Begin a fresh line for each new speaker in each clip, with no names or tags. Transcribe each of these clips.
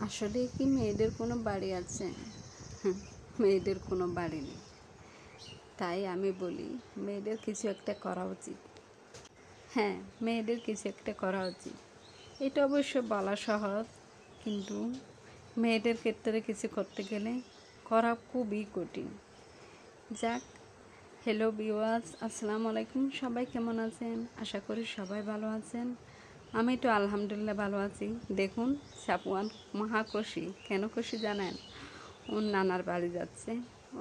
আসলে কি মেয়েদের কোনো বাড়ি আছে? মেয়েদের কোনো বাড়ি নেই। তাই আমি বলি মেয়েদের কিছু একটা করা উচিত। হ্যাঁ, মেয়েদের কিছু একটা করা উচিত। এটা অবশ্য বলা সহজ, কিন্তু মেয়েদের ক্ষেত্রে কিছু করতে গেলে করা খুবই কঠিন। যাক, হ্যালো ভিউয়ার্স, আসসালামু আলাইকুম। সবাই কেমন আছেন? আশা করি সবাই ভালো আছেন। আমি তো আলহামদুলিল্লাহ ভালো আছি। দেখুন, সাফওয়ান মহা খুশি। কেন খুশি জানেন? ওর নানার বাড়ি যাচ্ছে।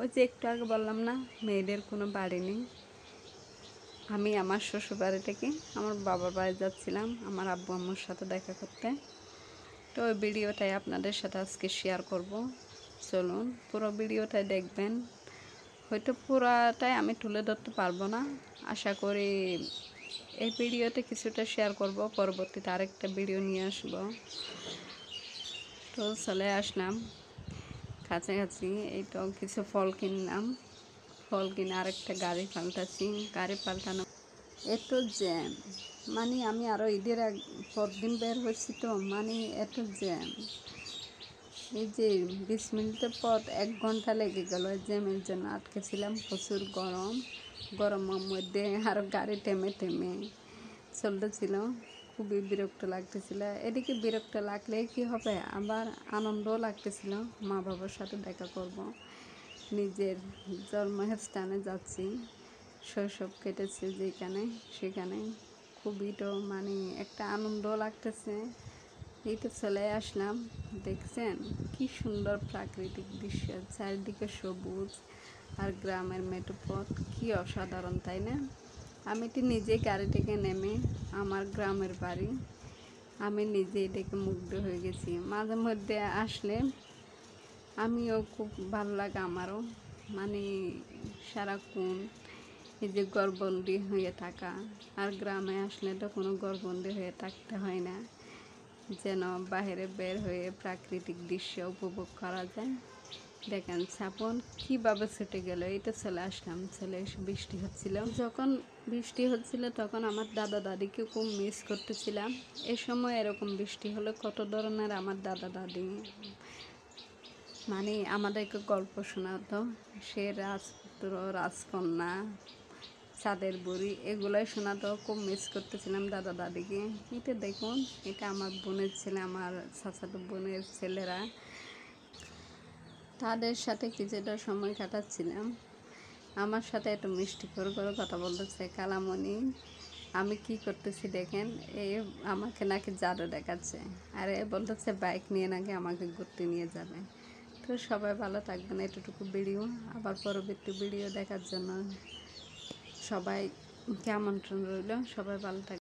ওই যে একটু আগে বললাম না, মেয়েদের কোনো বাড়ি নেই। আমি আমার শ্বশুর বাড়ি থেকে আমার বাবার বাড়ি যাচ্ছিলাম আমার আব্বু আম্মুর সাথে দেখা করতে। তো ওই ভিডিওটাই আপনাদের সাথে আজকে শেয়ার করব। চলুন পুরো ভিডিওটাই দেখবেন। হয়তো পুরাটাই আমি তুলে ধরতে পারবো না, আশা করি এই ভিডিওতে কিছুটা শেয়ার করব, পরবর্তীতে আরেকটা ভিডিও নিয়ে আসব। তো চলে আসলাম কাছাকাছি। এই তো কিছু ফল কিনলাম, ফল কিনে আরেকটা গাড়ি পাল্টাচ্ছি। গাড়ি পাল্টানো এত জ্যাম, মানে আমি আরও ঈদের পরদিন বের হয়েছি, তো মানে এত জ্যাম। এই যে 20 মিনিটের পর 1 ঘন্টা লেগে গেল জ্যামের জন্য। আটকেছিলাম, প্রচুর গরমের মধ্যে আরও গাড়ি টেমে টেমে চলতেছিল। খুবই বিরক্ত লাগতেছিল। এদিকে বিরক্ত লাগলে কি হবে, আবার আনন্দও লাগতেছিল। মা বাবার সাথে দেখা করব, নিজের জন্মস্থানে যাচ্ছি, শৈশব কেটেছে যেখানে সেখানে। খুবই তো মানে একটা আনন্দও লাগতেছে। এই তো চলে আসলাম। দেখছেন কি সুন্দর প্রাকৃতিক দৃশ্য, চারিদিকে সবুজ আর গ্রামের মেঠো পথ, কি অসাধারণ তাই না? আমি তো নিজেই গাড়ি থেকে নেমে আমার গ্রামের বাড়ি আমি নিজেই দেখে মুগ্ধ হয়ে গেছি। মাঝে মধ্যে আসলে আমিও খুব ভালো লাগে আমারও, মানে সারাক্ষণ এই যে ঘরবন্দি হয়ে থাকা, আর গ্রামে আসলে তো কোনো ঘরবন্দি হয়ে থাকতে হয় না, যেন বাইরে বের হয়ে প্রাকৃতিক দৃশ্য উপভোগ করা যায়। দেখেন সাপন কীভাবে ছুটে গেল। এইটা চলে আসলাম, চলে এসে বৃষ্টি হচ্ছিল। যখন বৃষ্টি হচ্ছিল তখন আমার দাদা দাদিকে খুব মিস করতেছিলাম। এ সময় এরকম বৃষ্টি হলে কত ধরনের আমার দাদা দাদি মানে আমাদেরকে গল্প শোনাতো। সে রাজপুত্র, রাজকন্যা, চাঁদের বুড়ি, এগুলোই শোনাতো। খুব মিস করতেছিলাম দাদা দাদিকে। এটা দেখুন, এটা আমার বোনের ছেলে, আমার চাচাতো বোনের ছেলেরা, তাদের সাথে কিছুটা সময় কাটাচ্ছিলাম। আমার সাথে এত মিষ্টি করে করে কথা বলতেছে। কালামণি, আমি কি করতেছি দেখেন। এ আমাকে নাকি জাদু দেখাচ্ছে, আর এ বলতেছে বাইক নিয়ে নাকি আমাকে ঘুরতে নিয়ে যাবে। তো সবাই ভালো থাকবেন। এতটুকু ভিডিও, আবার পরবর্তী ভিডিও দেখার জন্য সবাইকে আমন্ত্রণ রইল। সবাই ভালো থাকবেন।